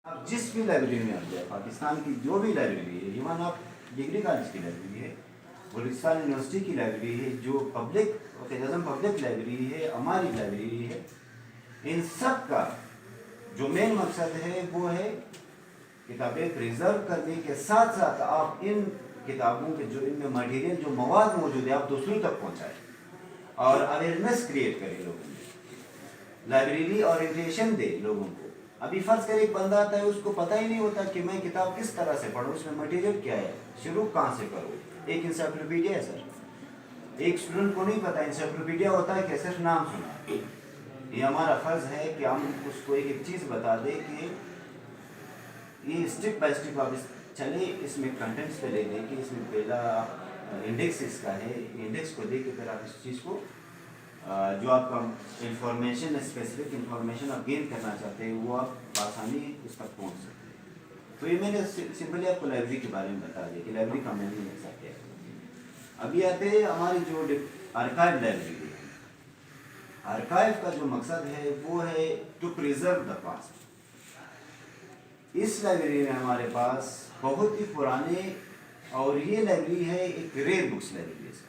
آپ جس بھی لائبریری میں آپ جائیں، پاکستان کی جو بھی لائبریری ہے، ایون آپ ڈگری کالج کی لائبریری ہے، بلوچستان یونیورسٹی کی لائبریری ہے، جو public Quaid Azam public library ہے، ہماری لائبریری ہے، ان سب کا جو مین مقصد ہے وہ ہے کتابیں پریزرو کرنے کے ساتھ ساتھ آپ ان کتابوں کے جو ان میں مٹیریل جو مواد موجود ہے آپ دوسروں تک پہنچائیں اور اویئرنیس کریٹ کریں لوگوں میں، لائبریری اورینٹیشن دے لوگوں کو. ابھی فرض کریں ایک بندہ آتا ہے اس کو پتہ ہی نہیں ہوتا کہ میں کتاب کس طرح سے پڑھوں، اس میں مٹیریل کیا ہے، شروع کہاں سے کروں. ایک انسائکلوپیڈیا ہے سر، ایک اسٹوڈنٹ کو نہیں پتا انسائکلوپیڈیا ہوتا ہے کہ صرف نام سنا. یہ ہمارا فرض ہے کہ ہم اس کو ایک چیز بتا دیں کہ یہ اسٹیپ بائی اسٹیپ آپ چلے، اس میں کنٹینٹس پہ لے دیں کہ اس میں پہلا انڈیکس اس کا ہے، انڈیکس کو دے کے پھر آپ اس چیز کو جو آپ کا انفارمیشن اسپیسیفک انفارمیشن آپ گین کرنا چاہتے ہیں وہ آپ بآسانی اس تک پہنچ سکتے ہیں. تو یہ میں نے سمپلی آپ کو لائبریری کے بارے میں بتا دیا کہ لائبریری کا میننگ ایسا کیا ہے. ابھی آتے ہیں ہماری جو آرکائیو لائبریری ہے. آرکائیو کا جو مقصد ہے وہ ہے ٹو پریزرو دا پاسٹ. اس لائبریری میں ہمارے پاس بہت ہی پرانے، اور یہ لائبریری ہے ایک ریئر بکس لائبریری ہے سر.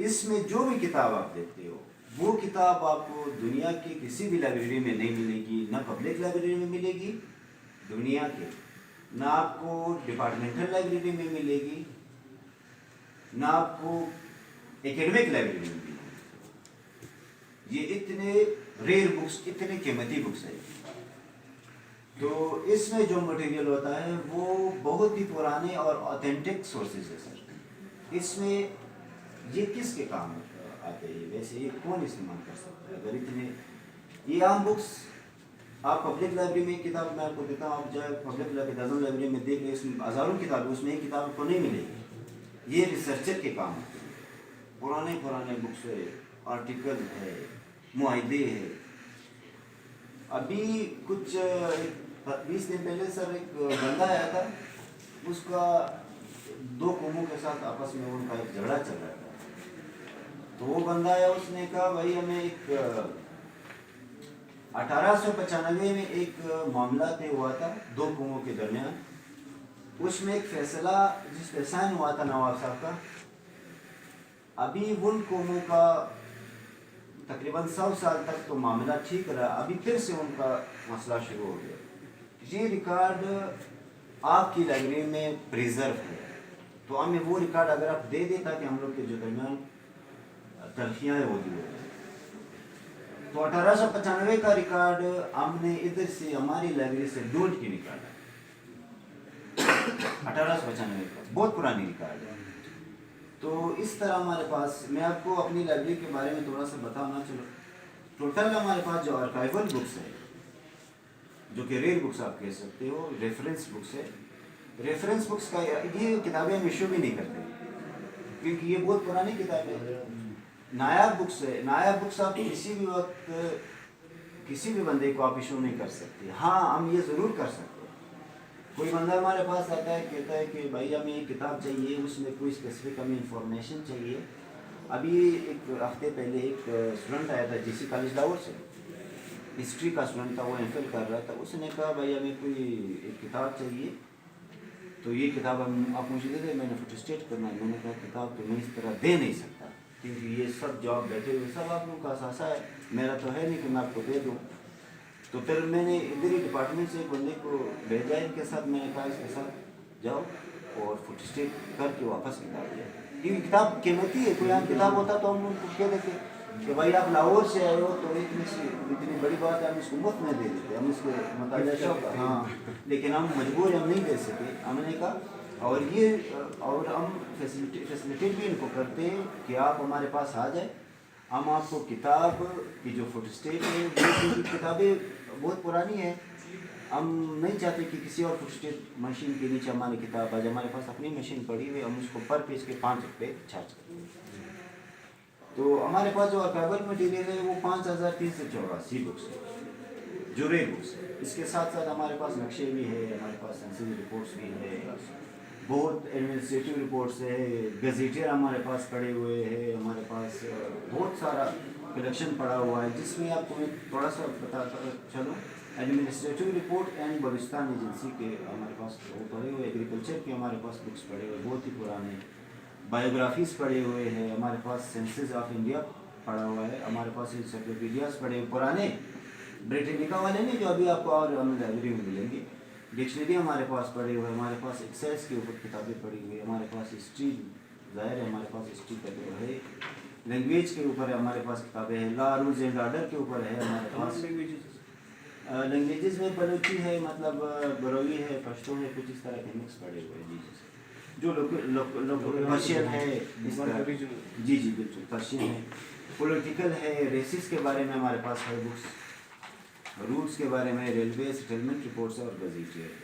اس میں جو بھی کتاب آپ دیکھتے ہو وہ کتاب آپ کو دنیا کی کسی بھی لائبریری میں نہیں ملے گی، نہ پبلک لائبریری میں ملے گی دنیا کے، نہ آپ کو ڈپارٹمنٹل لائبریری میں ملے گی، نہ آپ کو اکیڈمک لائبریری میں ملے گی. یہ اتنے ریئر بکس، اتنے قیمتی بکس ہیں. تو اس میں جو مٹیریل ہوتا ہے وہ بہت ہی پرانے اور آتھینٹک سورسز ہے سر. اس میں یہ کس کے کام آتے ہیں، ویسے یہ کون استعمال کر سکتا ہے؟ اگر اتنے یہ عام بکس آپ پبلک لائبریری میں کتاب میں آپ کو دیتا ہوں، آپ جائے پبلک لائبریری میں دیکھ لیں، اس میں ہزاروں کتابیں، اس میں ایک کتاب کو نہیں ملے گی. یہ ریسرچر کے کام ہوتے ہیں. پرانے بکس ہے، آرٹیکل ہے، معاہدے ہے. ابھی کچھ 20 دن پہلے سر ایک بندہ آیا تھا، اس کا دو قوموں کے ساتھ آپس میں ان کا ایک جھگڑا چل رہا تھا. تو وہ بندہ آیا، اس نے کہا بھائی ہمیں ایک 1895 میں ایک معاملہ طے ہوا تھا دو قوموں کے درمیان. اس میں ایک فیصلہ جس پہ سائن ہوا تھا نواب صاحب کا. ابھی ان قوموں کا تقریباً 100 سال تک تو معاملہ ٹھیک رہا، ابھی پھر سے ان کا مسئلہ شروع ہو گیا. یہ ریکارڈ آپ کی لائبریری میں پریزرو ہے، تو ہمیں وہ ریکارڈ اگر آپ دے دیں تاکہ ہم لوگ کے جو درمیان تلخیاں ہیں وہ دور ہو جائیں. تو 1895 کا ریکارڈ ہم نے ادھر سے ہماری لائبریری سے ڈھونڈ کے نکالا. 1895 کا بہت پرانی ریکارڈ ہے. تو اس طرح ہمارے پاس، میں آپ کو اپنی لائبریری کے بارے میں تھوڑا سا بتانا. چلو ٹوٹل ہمارے پاس جو آرکائیول بکس ہے، جو کہ ریئر بکس آپ کہہ سکتے ہو، ریفرنس بکس ہے. ریفرنس بکس کا یہ کتابیں ہم ایشو بھی نہیں کرتے کیونکہ یہ بہت پرانی کتابیں ہیں. نایاب بکس ہے، نایاب بکس آپ کسی بھی وقت کسی بھی بندے کو آپ ایشو نہیں کر سکتے. ہاں ہم یہ ضرور کر سکتے ہیں، کوئی بندہ ہمارے پاس آتا ہے کہتا ہے کہ بھائی ہمیں یہ کتاب چاہیے، اس میں کوئی اسپیسیفک ہمیں انفارمیشن چاہیے. ابھی ایک ہفتے پہلے ایک اسٹوڈنٹ آیا تھا جی سی کالج لاہور سے، ہسٹری کا اسٹوڈنٹ تھا، وہ ایم فل کر رہا تھا. اس نے کہا بھائی ہمیں کوئی ایک کتاب چاہیے، تو یہ کتاب آپ مجھے دے دیں، میں نے فوٹو اسٹیٹ کرنا ہے. میں نے کہا کتاب تو میں اس طرح دے نہیں سکتا کیونکہ یہ سب جو آپ بیٹھے ہوئے سب آپ لوگوں کا اثاثہ ہے، میرا تو ہے نہیں کہ میں آپ کو دے دوں. تو پھر میں نے ادھر ہی ڈپارٹمنٹ سے ایک بندے کو بھیجا ان کے ساتھ. میں نے کہا اس کے ساتھ جاؤ اور فوٹو اسٹیٹ کر کے واپس کتاب دیا، کیونکہ کتاب قیمتی ہے. کوئی عام کتاب ہوتا تو ہم ان کو کہہ دیتے کہ بھائی آپ لاہور سے آئے ہو تو اتنی بڑی بات ہے، ہم اس کو مفت میں دے دیتے، ہم اس کو مطالعہ شوق. ہاں لیکن ہم مجبور، ہم نہیں دے سکے. ہم نے کہا اور ہم فیسلیٹیٹ بھی ان کو کرتے ہیں کہ آپ ہمارے پاس آ جائیں، ہم آپ کو کتاب کی جو فوٹو اسٹیٹ ہے، وہ کتابیں بہت پرانی ہے، ہم نہیں چاہتے کہ کسی اور فوٹو اسٹیٹ مشین کے نیچے ہماری کتاب آ جائے. ہمارے پاس اپنی مشین پڑی ہوئی، ہم اس کو پر پیج کے 5 روپے چارج کرتے ہیں. تو ہمارے پاس جو آرکائیول مٹیریل ہے وہ 5384 بکس ہے جو ریئر بکس ہے. اس کے ساتھ ساتھ ہمارے پاس نقشے بھی ہے، ہمارے پاس سینسری رپورٹس بھی ہے، بہت ایڈمنسٹریٹو رپورٹس ہے، گزیٹر ہمارے پاس پڑے ہوئے ہیں. ہمارے پاس بہت سارا کلیکشن پڑا ہوا ہے جس میں آپ کو میں تھوڑا سا بتاتا چلوں. Administrative report and Balochistan agency के हमारे पास वो पढ़े हुए, एग्रीकल्चर के हमारे पास बुक्स पढ़े हुए बहुत ही पुराने, बायोग्राफीज़ पढ़े हुए हैं, हमारे पास सेंसस ऑफ इंडिया पढ़ा हुआ है, हमारे पास इंसाइक्लोपीडियाज पढ़े हुए पुराने ब्रिटेनिका वाले नहीं जो अभी आपको और हमें लाइब्रेरी में मिलेंगे, डिक्शनरी हमारे पास पढ़े हुए, हमारे पास एक्साइज के ऊपर किताबें पढ़ी हुई, हमारे पास हिस्ट्री ज़ाहिर है हमारे पास हिस्ट्री का जो है, लैंग्वेज के ऊपर हमारे पास किताबें हैं, लॉ रूल्स एंड ऑर्डर के ऊपर है हमारे पास। लैंग्वेजेस में बलूची है, मतलब बरोई है, पश्तो है, कुछ इस तरह के मिक्स पड़े हुए हैं जी। जो पर्शियन है इस तरह, जी जी बिल्कुल पर्शियन है, पॉलिटिकल है, रेसिस के बारे में हमारे पास है बुक्स, रूट्स के बारे में, रेलवे सेटलमेंट रिपोर्ट्स और गजीटियर है,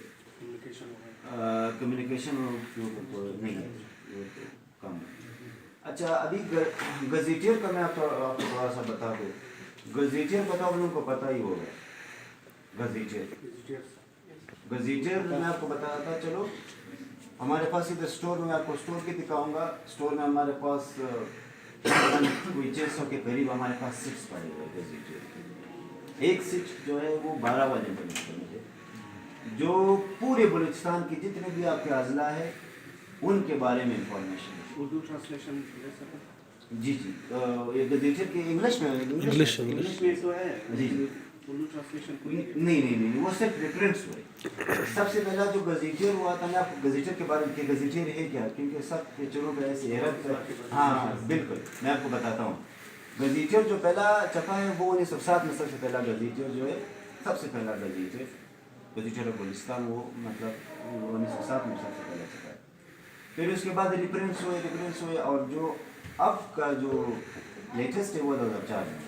कम्युनिकेशन नहीं है वो तो कम है। अच्छा अभी गजीटियर का मैं आपको थोड़ा सा बता दूँ, गजीटियर पता उन लोगों को पता ही होगा, गजीटियर मैं आपको बताया था। चलो हमारे पास इधर स्टोर में आपको स्टोर की दिखाऊंगा, स्टोर में हमारे पास कोई 600 के करीब हमारे पास सिक्स पड़े हुए गजीटियर। एक सिक्स जो है वो 12 वाले में है, जो पूरे बलूचिस्तान की जितने भी आपके अजला है उनके बारे में इंफॉर्मेशन है। उर्दू ट्रांसलेशन जी जी ये गजीटियर के इंग्लिश में तो है जी जी उर्दू ट्रांसलेशन नहीं वो सिर्फ रेफरेंस हुए। सबसे पहला जो गजीटियर हुआ था, मैं आपको गजीटियर के बारे में गजीटियर है क्या, क्योंकि सब चलो ऐसे हैरत, हाँ बिल्कुल मैं आपको बताता हूँ। गजीटियर जो पहला छपा है वो 1907 में सबसे पहला गजीटियर जो है, सबसे पहला गजीटियर ऑफ बलूचिस्तान वो मतलब 1907 में सबसे पहला छपा है। फिर उसके बाद रिप्रिंट्स हुए और जो अब का जो लेटेस्ट है वो 2004 में।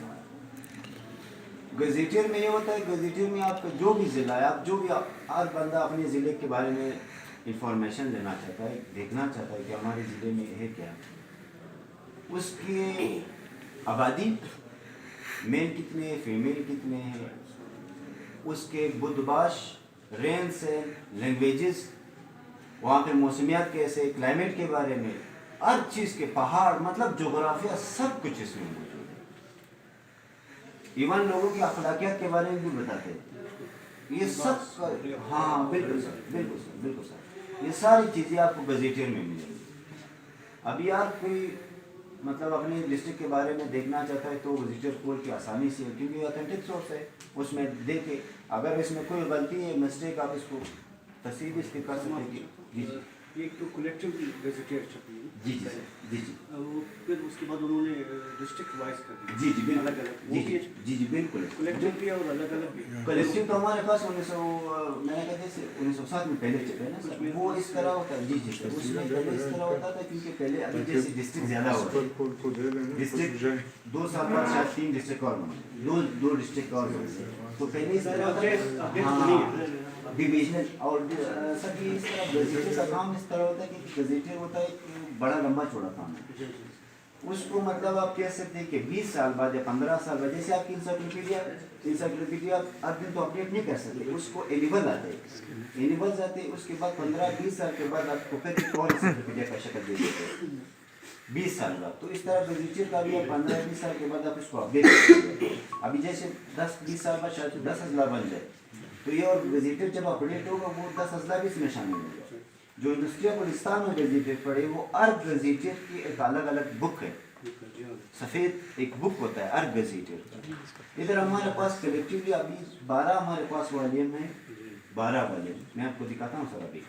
गजीटियर में ये होता है, गजीटियर में आपका जो भी ज़िला है, आप जो भी हर बंदा अपने ज़िले के बारे में इंफॉर्मेशन लेना चाहता है, देखना चाहता है कि हमारे ज़िले में है क्या, उसकी आबादी मेल कितने फीमेल कितने हैं, उसके बुदबाश रेन से लैंग्वेजेस, वहाँ पे मौसमियात कैसे, क्लाइमेट के बारे में हर चीज़ के, पहाड़ मतलब जोग्राफिया सब कुछ इसमें मौजूद है। इवन लोगों की अखलाकियात के बारे में भी बताते हैं ये सब। हाँ बिल्कुल सर, ये सारी चीज़ें आपको गजीटियर में मिलेंगी। अभी यार कोई मतलब अपने डिस्ट्रिक्ट के बारे में देखना चाहता है तो गजीटियर खोल के आसानी से, क्योंकि ऑथेंटिक सोर्स है, उसमें देखे अगर इसमें कोई गलती है मिस्टेक आप इसको तस्दीक इसके कर सकते हैं। जी जी एक तो कलेक्टिव गजेटियर छपी है जी जी जी जी वो फिर उसके बाद उन्होंने डिस्ट्रिक्ट वाइज कर दिया। जी जी बिल्कुल अलग अलग जी जी बिल्कुल कलेक्टिव भी और अलग अलग भी। कलेक्टिव तो हमारे पास 1907 में पहले छपे ना सर, वो इस तरह होता है जी जी सर, उसमें पहले इस तरह होता था क्योंकि पहले अभी जैसे डिस्ट्रिक्ट ज़्यादा होता है, डिस्ट्रिक्ट 2 साल बाद शायद 3 डिस्ट्रिक्ट और बने, दो डिस्ट्रिक्ट और बने, तो पहले इस तरह होता है डिविजनल। और सर ये इस तरह गजेटियर का काम इस तरह होता है कि गजेटियर होता है एक बड़ा लंबा चौड़ा काम है, उसको मतलब आप कह सकते हैं कि 20 साल बाद या 15 साल बाद, जैसे आपकी इंसाइक्लोपीडिया हर दिन तो अपडेट नहीं कर सकते, उसको एनिबल आते हैं, उसके बाद 15-20 साल के बाद आपको फिर एक और इंसाइक्लोपीडिया का शक्ल दे देते हैं 20 साल बाद। तो इस तरह गजेटियर का भी 15-20 साल के बाद आप इसको अपडेट करेंगे। अभी जैसे 10-20 साल बाद शायद 10 अजला बन जाए, तो ये और गजेटियर जब अपडेट होगा वो 10 अजला भी इसमें शामिल होगा। जो इंडस्ट्री ऑफ बलूचिस्तान में गजेटियर पढ़े वो हर गजेटियर की एक अलग अलग बुक है, सफ़ेद एक बुक होता है हर गजेटियर का। इधर हमारे पास कलेक्टिवली अभी 12 हमारे पास वॉल्यूम है, 12 वॉल्यूम मैं आपको दिखाता हूँ सर। अभी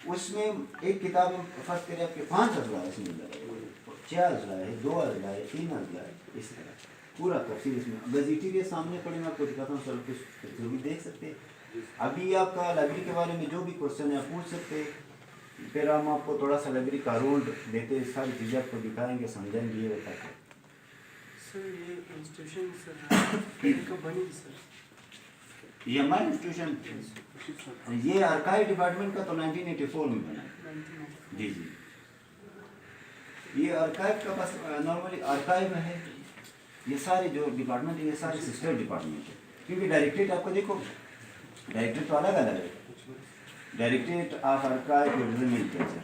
उसमें एक किताब में फर्स्ट करें आपके 5 अजला है, इसमें 4 अजला है, 2 अजला है, 3 अजला है, इस तरह पूरा तफसील इसमें गजेटियर के सामने पढ़े मैं आपको दिखाता हूँ सर, कुछ जो भी देख सकते हैं। अभी आपका लाइब्रेरी के बारे में जो भी क्वेश्चन है आप पूछ सकते हैं, फिर हम आपको थोड़ा सा लाइब्रेरी का रोल देते सारी चीज़ें आपको दिखाएंगे, समझाएंगे। ये होता है सर ये इंस्टीट्यूशन सर कब बनी सर? ये हमारा इंस्टीट्यूशन ये आर्काइव डिपार्टमेंट का तो 1984 में बना जी जी। ये आर्काइव का बस नॉर्मली आर्काइव है, ये सारे जो डिपार्टमेंट है ये सारे सिस्टर डिपार्टमेंट है, क्योंकि डायरेक्टरेट आपको देखो डायरेक्टरेट तो अलग अलग है, directorate of archive tourism and culture.